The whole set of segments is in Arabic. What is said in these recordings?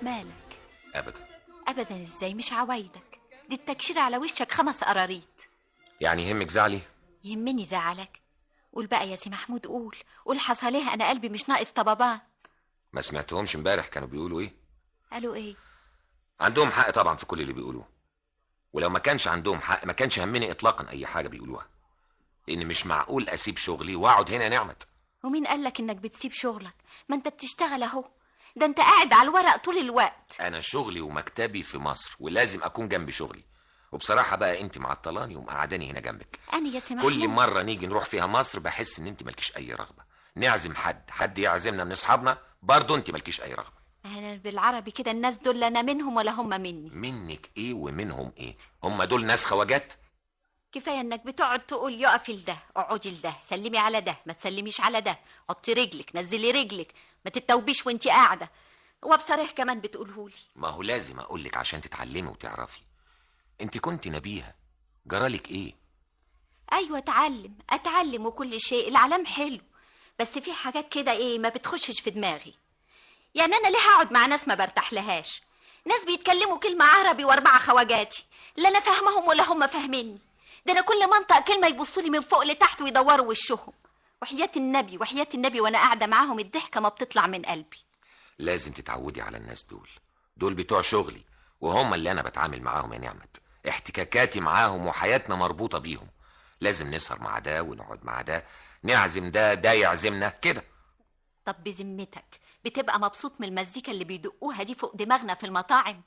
مالك؟ ابدا. ابدا ازاي؟ مش عوايدك، دي التكشير على وشك 5 قراريط. يعني يهمك زعلي؟ يهمني زعلك. قول بقى يا سي محمود، قول حصل ايه، انا قلبي مش ناقص طبابان. ما سمعتهمش امبارح كانوا بيقولوا ايه؟ قالوا ايه؟ عندهم حق طبعا في كل اللي بيقولوه، ولو ما كانش عندهم حق ما كانش همني اطلاقا اي حاجه بيقولوها، لان مش معقول اسيب شغلي واقعد هنا يا نعمت. ومين قالك انك بتسيب شغلك؟ ما انت بتشتغل اهو، ده انت قاعد على الورق طول الوقت. انا شغلي ومكتبي في مصر ولازم اكون جنب شغلي، وبصراحه بقى انت معطلاني ومقعداني هنا جنبك. انا يا سي محمود كل مره نيجي نروح فيها مصر بحس ان انت مالكيش اي رغبه، نعزم حد يعزمنا من اصحابنا برضه انت مالكيش اي رغبه. انا بالعربي كده الناس دول لا انا منهم ولا هم مني. منك ايه ومنهم ايه؟ هم دول ناس خواجات؟ كفايه انك بتقعد تقول يقفي لده، اقعدي لده، سلمي على ده، ما تسلميش على ده، حطي رجلك، نزلي رجلك، ما تتوبيش وانتي قاعده، وبصريح كمان بتقولهولي. ما هو لازم اقولك عشان تتعلمي وتعرفي. انت كنت نبيهه، جرالك ايه؟ ايوه اتعلم وكل شيء، العلام حلو، بس في حاجات كده ايه ما بتخشش في دماغي. يعني انا ليه هقعد مع ناس ما برتاح لهاش؟ ناس بيتكلموا كلمه عربي و4 خواجاتي، لا انا فاهمهم ولا هم فاهميني، ده انا كل ما انطق كلمه يبصوا لي من فوق لتحت ويدوروا وشهم، وحياه النبي وانا قاعده معاهم الضحكه ما بتطلع من قلبي. لازم تتعودي على الناس دول بتوع شغلي، وهم اللي انا بتعامل معاهم يا نعمت، احتكاكاتي معاهم وحياتنا مربوطه بيهم، لازم نسهر مع ده ونقعد مع ده، نعزم ده يعزمنا كده. طب بذمتك بتبقى مبسوط من المزيكا اللي بيدقوها دي فوق دماغنا في المطاعم؟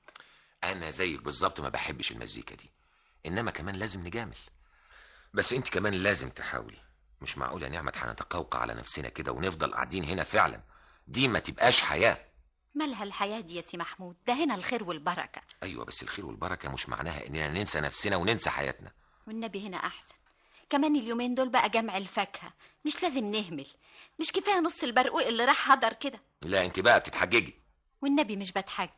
انا زيك بالظبط ما بحبش المزيكا دي، انما كمان لازم نجامل، بس انت كمان لازم تحاولي. مش معقول يا نعمت هنتقوقع على نفسنا كده ونفضل قاعدين هنا فعلا، دي ما تبقاش حياه. مالها الحياه دي يا سي محمود؟ ده هنا الخير والبركه. ايوه بس الخير والبركه مش معناها اننا ننسى نفسنا وننسى حياتنا. والنبي هنا احسن، كمان اليومين دول بقى جمع الفاكهه، مش لازم نهمل، مش كفايه نص البرقوق اللي راح هدر كده؟ لا انت بقى بتتحججي. والنبي مش بتحجج.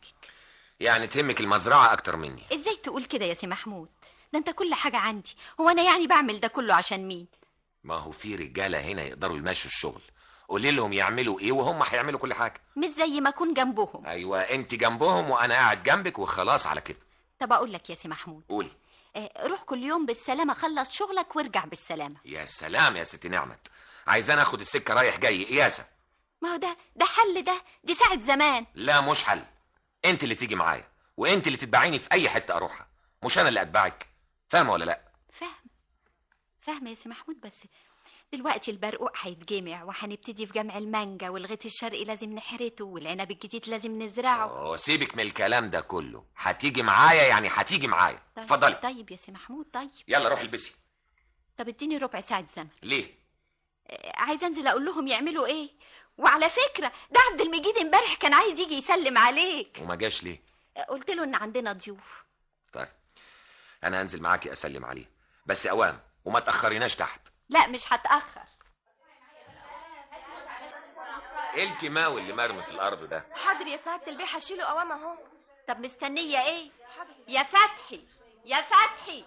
يعني تهمك المزرعه اكتر مني؟ ازاي تقول كده يا سي محمود؟ ده انت كل حاجه عندي، هو انا يعني بعمل ده كله عشان مين؟ ما هو في رجاله هنا يقدروا يمشوا الشغل، قولي لهم يعملوا ايه وهم هيعملوا كل حاجه. مش زي ما اكون جنبهم. ايوه انت جنبهم وانا قاعد جنبك وخلاص على كده. طب اقول لك يا سي محمود، قولي. روح كل يوم بالسلامه، خلص شغلك وارجع بالسلامه. يا سلام يا ست نعمت، عايزاني اخد السكه رايح جاي قياسه؟ ما هو ده حل، دي ساعه زمان. لا مش حل، انت اللي تيجي معايا وانت اللي تتبعيني في اي حته اروحها، مش انا اللي اتبعك، فاهمه ولا لا؟ فاهمه يا سي محمود، بس دلوقتي البرقوق هيتجمع وهنبتدي في جمع المانجا، والغيط الشرقي لازم نحرته، والعنب الجديد لازم نزرعه. سيبك من الكلام ده كله، هتيجي معايا يعني هتيجي معايا. اتفضلي. طيب يا سي محمود، طيب يلا روح البسي. طب اديني ربع ساعه زمن. ليه؟ عايزه انزل اقول لهم يعملوا ايه. وعلى فكره ده عبد المجيد امبارح كان عايز يجي يسلم عليك. وما جاش ليه؟ قلت له ان عندنا ضيوف. طيب انا هنزل معاكي اسلم عليه، بس اوام وما تاخريناش تحت. لا مش هتاخر. ايه الكيماوي اللي مرمي في الارض ده؟ حاضر يا سعاده البيه، هشيله قوام اهو. طب مستنيه ايه؟ حاضر يا فتحي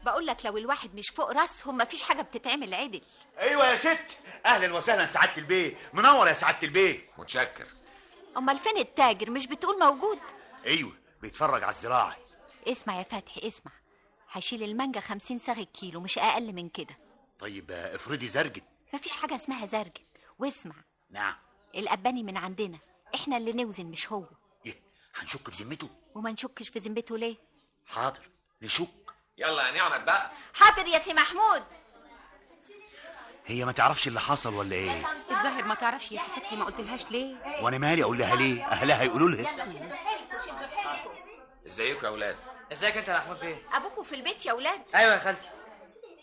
بقول لك لو الواحد مش فوق راسهم مفيش حاجه بتتعمل عدل. ايوه يا ست، اهلا وسهلا سعاده البيه، منور يا سعاده البيه. متشكر. امال فين التاجر؟ مش بتقول موجود؟ ايوه بيتفرج على الزراعه. اسمع يا فتحي اسمع، هشيل المانجا 50 صاغ الكيلو، مش اقل من كده. طيب افرضي زرجت. مفيش حاجه اسمها زرجل. واسمع. نعم. القباني من عندنا، احنا اللي نوزن مش هو. ايه هنشك في ذمته؟ وما نشكش في ذمته ليه؟ حاضر نشك. يلا يا نعمت بقى. حاضر يا سي محمود. هي ما تعرفش اللي حصل ولا ايه؟ الظاهر ما تعرفش يا سي فتحي، ما قلتلهاش ليه؟ وانا مالي اقول لها ليه؟ اهلها يقولوا لها. ازيكم يا اولاد؟ ازيك انت يا محمود بيه؟ ابوكوا في البيت يا ولاد؟ ايوه يا خالتي.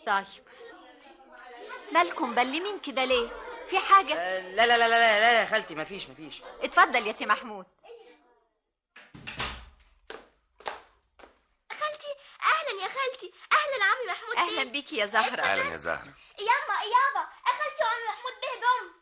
طيب مالكم بلمين كده ليه؟ في حاجه؟ لا لا لا لا لا يا خالتي، مفيش. اتفضل يا سي محمود. خالتي اهلا يا خالتي. اهلا عمي محمود بيه. اهلا بيكي يا زهره. اهلا يا زهره. يابا خالتي وعمي محمود بيه جم.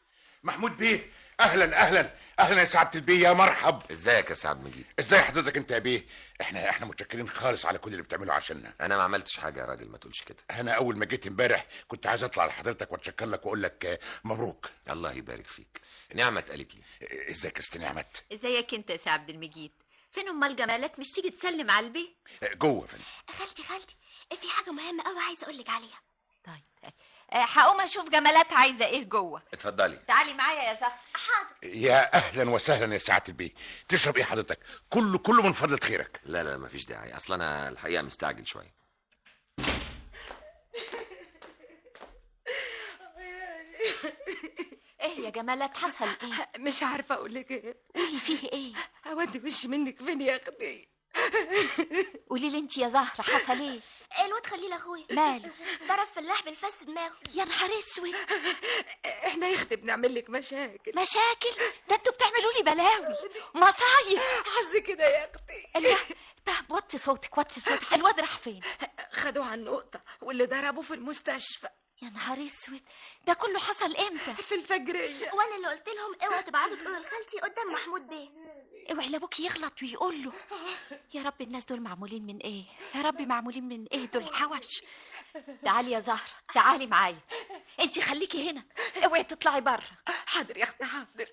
محمود بيه، اهلا اهلا اهلا يا سعاده البيه، يا مرحب. ازيك يا سعد مجيد؟ ازاي حضرتك انت يا بيه؟ احنا متشكرين خالص على كل اللي بتعمله عشاننا. انا ما عملتش حاجه يا راجل، ما تقولش كده. انا اول ما جيت امبارح كنت عايز اطلع لحضرتك واتشكر لك واقول لك مبروك. الله يبارك فيك. نعمت قالت لي. ازيك يا ست نعمت؟ ازيك انت يا سي عبد المجيد؟ فين امال جمالات؟ مش تيجي تسلم على البيت؟ جوه فين؟ خالتي في حاجة مهمة قوي عايزة اقولك عليها. طيب هقوم اشوف جمالات عايزه ايه جوه. اتفضلي. تعالي معايا يا زهر. حاضر. يا اهلا وسهلا يا سعاده البيه. تشرب ايه حضرتك؟ كله من فضلة خيرك. لا لا مفيش داعي، اصلا انا الحقيقه مستعجل شويه. ايه يا جمالات حصل ايه؟ مش عارفه اقول لك ايه. قولي فيه ايه؟ اودي وشي منك فين يا اختي؟ قولي لي انت يا زهره حصل ايه؟ الواد خليل اخويا ماله؟ ضرب فلاح بالفس دماغه. يا نهار اسود. احنا يا اختي بنعمل لك مشاكل. مشاكل؟ ده انتوا بتعملوا لي بلاوي مصايب. حظ كده يا اختي. الله. طب وطي صوتك وطي صوتك. الواد راح فين؟ خدوه على النقطه واللي ضربوه في المستشفى. يا نهار اسود. ده كله حصل امتى؟ في الفجريه. وانا اللي قلت لهم اوعوا تبعتوا تقولوا لخالتي قدام محمود بيه. اوعي لابوك يغلط ويقول له. يا رب الناس دول معمولين من ايه؟ يا رب معمولين من ايه دول حوش. تعالي يا زهرة، تعالي معايا. انت خليكي هنا، اوعي تطلعي بره. حاضر يا اختي حاضر.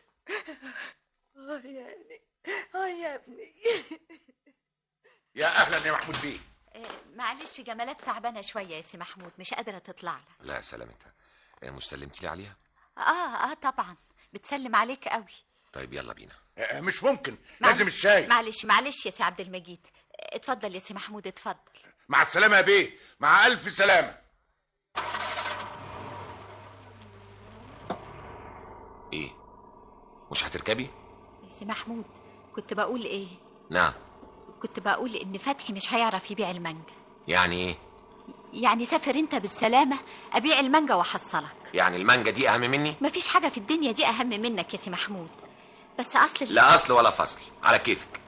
يا ابني. يا اهلا يا محمود بيه. معلش جمالات تعبانه شويه يا سي محمود، مش قادره تطلع لها. لا سلامتها. مش سلمتي لي عليها؟ اه طبعا بتسلم عليك قوي. طيب يلا بينا. مش ممكن، لازم الشاي. معلش يا سي عبد المجيد. اتفضل يا سي محمود اتفضل. مع السلامه يا بيه، مع الف سلامه. ايه مش هتركبي؟ يا سي محمود كنت بقول ايه؟ نعم. كنت بقول ان فتحي مش هيعرف يبيع المانجا. يعني ايه؟ يعني سافر انت بالسلامه، ابيع المانجا واحصلك. يعني المانجا دي اهم مني؟ مفيش حاجه في الدنيا دي اهم منك يا سي محمود. بس لا اصل ولا فصل، على كيفك.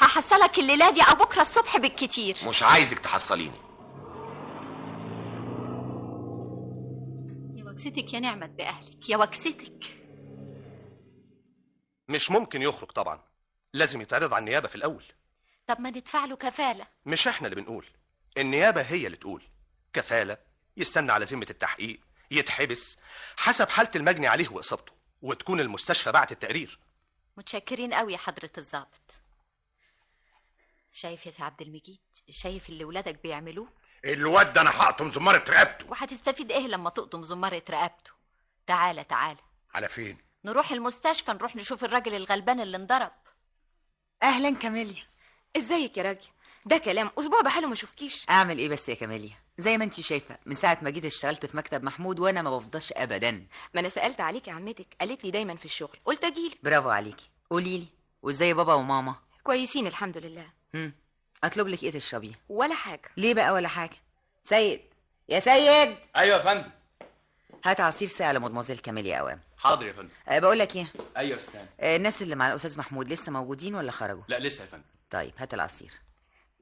هحصلك الليله دي او بكره الصبح بالكتير. مش عايزك تحصليني. يا وكستك يا نعمت باهلك، يا وكستك. مش ممكن يخرج طبعا، لازم يتعرض على النيابه في الاول. طب ما ندفع له كفاله. مش احنا اللي بنقول، النيابه هي اللي تقول. كفاله، يستنى على ذمه التحقيق، يتحبس حسب حاله المجني عليه واصابته، وتكون المستشفى بعت التقرير. متشكرين قوي يا حضره الضابط. شايف يا سي عبد المجيد؟ شايف اللي ولادك بيعملوه؟ الواد ده انا هقطم زمارة رقبته. وهتستفيد ايه لما تقطم زمارة رقبته؟ تعالى. على فين؟ نروح المستشفى، نروح نشوف الراجل الغلبان اللي انضرب. اهلا كاميليا. ازيك يا راجل؟ ده كلام، اسبوع بحاله ما اشوفكيش. اعمل ايه بس يا كاميليا؟ زي ما انتي شايفه من ساعه ما جيت اشتغلت في مكتب محمود وانا ما بفضاش ابدا. ما انا سالت عليك يا عمتك، قالت لي دايما في الشغل، قلت اجيلك. برافو عليكي. قولي لي وازاي بابا وماما؟ كويسين الحمد لله. اطلب لك ايه تشربيه؟ ولا حاجه. ليه بقى ولا حاجه؟ سيد، يا سيد. ايوه يا فندم. هات عصير ساقع لمدموزيل كاميليا اوام. حاضر يا فندم. بقول لك ايه؟ ايوه يا استاذ. الناس اللي مع الاستاذ محمود لسه موجودين ولا خرجوا؟ لا لسه يا فندم. طيب هات العصير.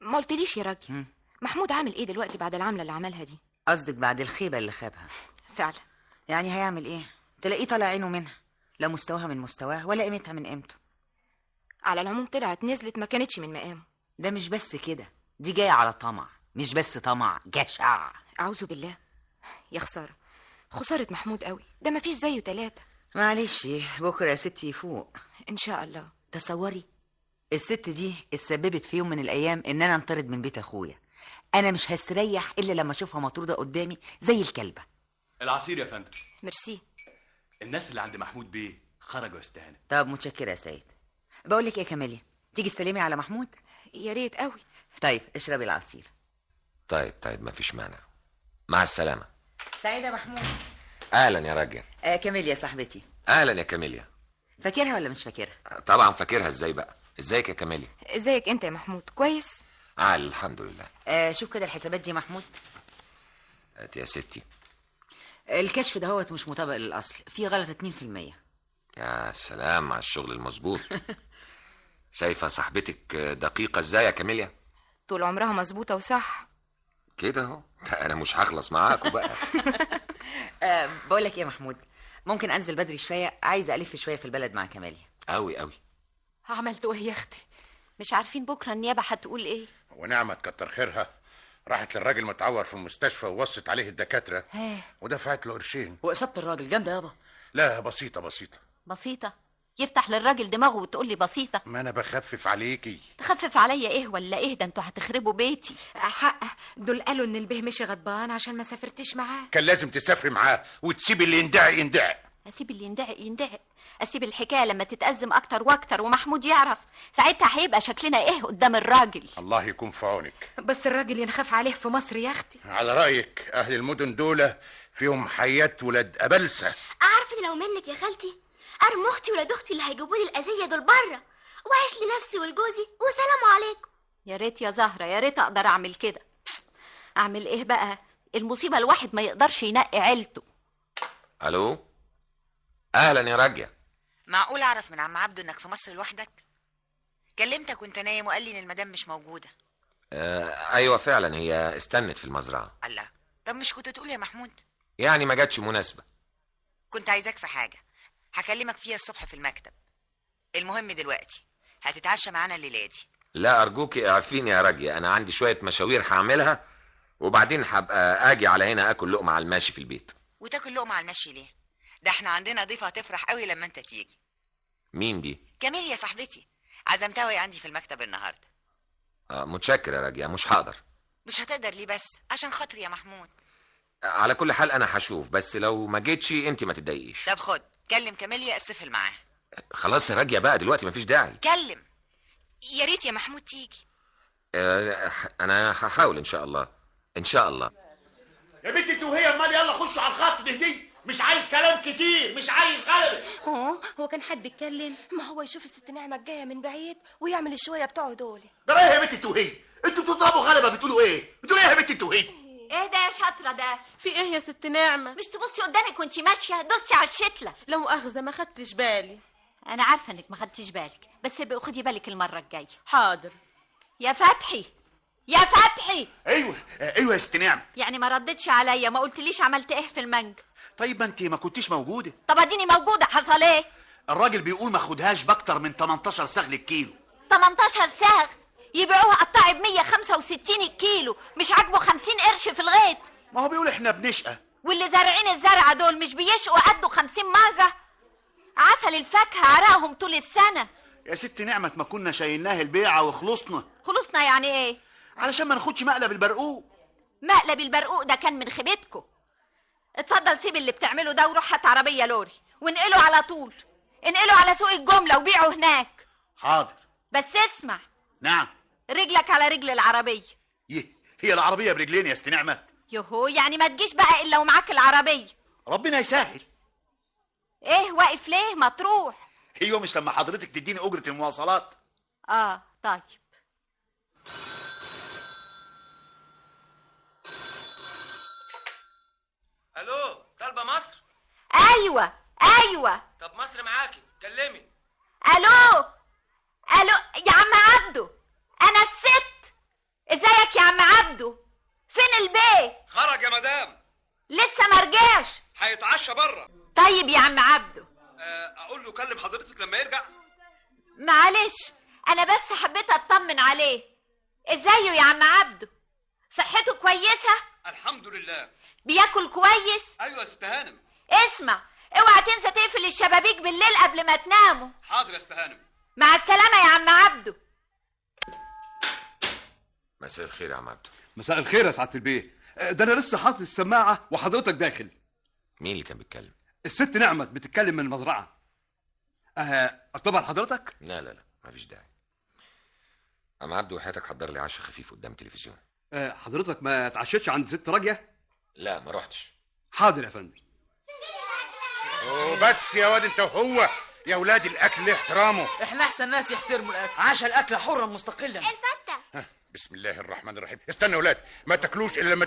ما قلتليش يا راجل، محمود عامل ايه دلوقتي بعد العمله اللي عملها دي؟ قصدك بعد الخيبه اللي خابها؟ فعلا. يعني هيعمل ايه؟ تلاقيه طالع عينه منها، لا مستواها من مستواه ولا قيمتها من قيمته. على العموم طلعت نزلت ما كانتش من مقامه. ده مش بس كده، دي جايه على طمع، مش بس طمع، جشع. اعوذ بالله. يا خساره محمود قوي، ده ما فيش زيه 3. معلش بكره يا ستي يفوق ان شاء الله. تصوري الست دي اتسببت في يوم من الايام ان انا انطرد من بيت اخويا. انا مش هستريح الا لما اشوفها مطروده قدامي زي الكلبه. العصير يا فندم. ميرسي. الناس اللي عند محمود بيه خرجوا يا استهانه. طب متشكره يا سيد. بقول لك ايه كاميليا، تيجي تسلمي على محمود؟ يا ريت قوي. طيب اشربي العصير. طيب مفيش مانع. مع السلامه. سعيده محمود. اهلا يا راجل. كاميليا صاحبتي. اهلا يا كاميليا. فاكرها ولا مش فاكرها؟ طبعا فاكرها. ازاي بقى؟ ازيك يا كاميليا؟ ازيك انت يا محمود؟ كويس. الحمد لله. شوف كده الحسابات دي محمود. يا ستي. الكشف دهوت مش مطابق للاصل، في غلط 2%. يا سلام على الشغل المظبوط. شايفه صاحبتك دقيقه ازاي يا كاميليا؟ طول عمرها مظبوطه وصح كده اهو. انا مش هخلص معاكوا بقى. بقول لك ايه يا محمود، ممكن انزل بدري شويه، عايزه الف شويه في البلد مع كماليا. قوي قوي. عملتوا ايه يا اختي؟ مش عارفين بكره النيابه هتقول ايه. ونعمة كتر خيرها راحت للراجل متعور في المستشفى ووصت عليه الدكاتره ودفعت له قرشين. واصابه الراجل جامده يابا؟ لا بسيطه بسيطه. بسيطه؟ يفتح للراجل دماغه وتقول لي بسيطه؟ ما انا بخفف عليكي. تخفف عليا ايه ولا ايه؟ ده انتوا هتخربوا بيتي. حق، دول قالوا ان البيه مشي غضبان عشان ما سافرتش معاه. كان لازم تسافري معاه وتسيبي اللي يندعي يندعي. اسيب اللي يندعي؟ اسيب الحكايه لما تتأزم اكتر واكتر ومحمود يعرف، ساعتها هيبقى شكلنا ايه قدام الراجل. الله يكون في عونك. بس الراجل ينخاف عليه في مصر يا اختي. على رايك اهل المدن دول فيهم حيات ولاد ابلسه. عارفه لو منك يا خالتي ارمي اختي ولاد اختي اللي هيجيبوا لي الاذيه دول بره، واعيش لنفسي ولجوزي وسلام عليكم. يا ريت يا زهره، يا ريت اقدر اعمل كده. اعمل ايه بقى؟ المصيبه الواحد ما يقدرش ينقي عيلته. الو، اهلا يا راجع. معقول اعرف من عم عبده انك في مصر لوحدك؟ كلمتك وانت نايم وقال لي ان المدام مش موجوده. ايوه فعلا، هي استنت في المزرعه. الله، طب مش كنت تقول يا محمود؟ يعني ما جاتش مناسبه. كنت عايزاك في حاجه هكلمك فيها الصبح في المكتب. المهم دلوقتي هتتعشى معانا الليله دي. لا ارجوكي اعرفيني يا راجع، انا عندي شويه مشاوير هعملها وبعدين هبقى اجي على هنا اكل لقمه على الماشي في البيت. وتاكل لقمه على المشي ليه؟ ده احنا عندنا ضيفه هتفرح قوي لما انت تيجي. مين دي؟ كاميليا صاحبتي، عزمتها وهي عندي في المكتب النهارده. متشكر يا راجع، مش هقدر. مش هتقدر ليه بس؟ عشان خاطري يا محمود. على كل حال انا هشوف، بس لو ما جيتش انت ما تتضايقيش. طب خد كلم كاميليا استفل معاها. خلاص يا راجع بقى دلوقتي مفيش داعي. كلم، يا ريت يا محمود تيجي. انا هحاول ان شاء الله، ان شاء الله. يا بنتي انت وهي امال، يلا خشوا على الخط دي، مش عايز كلام كتير، مش عايز غلبة. هو كان حد اتكلم؟ ما هو يشوف الست نعمة جاية من بعيد ويعمل الشوية بتوعه دول. ده ايه يا بنتي انت وهي؟ انتوا بتضربوا غلبة، بتقولوا ايه؟ بتقولوا ايه يا بنتي انت وهي؟ ايه ده يا شاطره ده؟ في ايه يا ست نعمة؟ مش تبصي قدامك وانتي ماشيه؟ دوستي على الشتله. لا مؤاخذة ما خدتش بالي. انا عارفه انك ما خدتيش بالك، بس ابقي خدي بالك المره الجايه. حاضر. يا فتحي، يا فتحي. ايوه يا ست نعمة. يعني ما ردتش عليا، ما قلتليش عملت ايه في المانجا؟ طيب ما انت ما كنتيش موجوده. طب اديني موجوده، حصل ايه؟ الراجل بيقول ما خدهاش باكتر من 18 سغل الكيلو. 18 ساغ؟ يبيعوها قطاعي ب 165 الكيلو، مش عاجبه 50 قرش في الغيط. ما هو بيقول احنا بنشقى. واللي زارعين الزرعه دول مش بيشقوا قده 50 مره؟ عسل الفاكهه عراهم طول السنه. يا ست نعمة ما كنا شايلناه البيعه وخلصنا. خلصنا يعني ايه؟ علشان ما ناخدش مقلب البرقوق. مقلب البرقوق ده كان من خيبتكم. اتفضل سيب اللي بتعمله ده وروح هات عربيه لوري وانقله على طول، انقله على سوق الجمله وبيعه هناك. حاضر. بس اسمع. نعم. رجلك على رجل العربيه. هي العربيه برجلين يا ست نعمة؟ يهو يعني ما تجيش بقى الا ومعاك العربيه. ربنا يسهل. ايه واقف ليه؟ ما تروح. ايوه مش لما حضرتك تديني اجره المواصلات. طيب. الو، طالبه مصر؟ ايوه. طب مصر معاكي، كلمي. الو يا عم عبده، انا الست. ازيك يا عم عبده؟ فين البيت؟ خرج يا مدام. لسه ما رجعش؟ هيتعشى بره. طيب يا عم عبده. اقول له كلم حضرتك لما يرجع. معلش انا بس حبيت اطمن عليه. ازاي يا عم عبده؟ صحته كويسه؟ الحمد لله. بياكل كويس؟ ايوه يا ست هانم. اسمع، اوعى تنسى تقفل الشبابيك بالليل قبل ما تناموا. حاضر يا ست هانم. مع السلامه يا عم عبده. مساء الخير يا عم عبده. مساء الخير يا سعاده البيه. ده انا لسه حاطط السماعه وحضرتك داخل. مين اللي كان بيتكلم؟ الست نعمت بتتكلم من المزرعه. اطلبها لحضرتك؟ لا مفيش داعي. عم عبده وحياتك حضر لي عشاء خفيف قدام التلفزيون. حضرتك ما اتعشتش عند ست راجيه؟ لا ما رحتش. حاضر يا فندم. وبس يا واد انت وهو، يا ولاد الاكل ليه احترامه. احنا احسن ناس يحترموا الاكل. عاش الاكل حرا مستقلا. الفتة. بسم الله الرحمن الرحيم. استنى يا ولاد، ما تاكلوش الا لما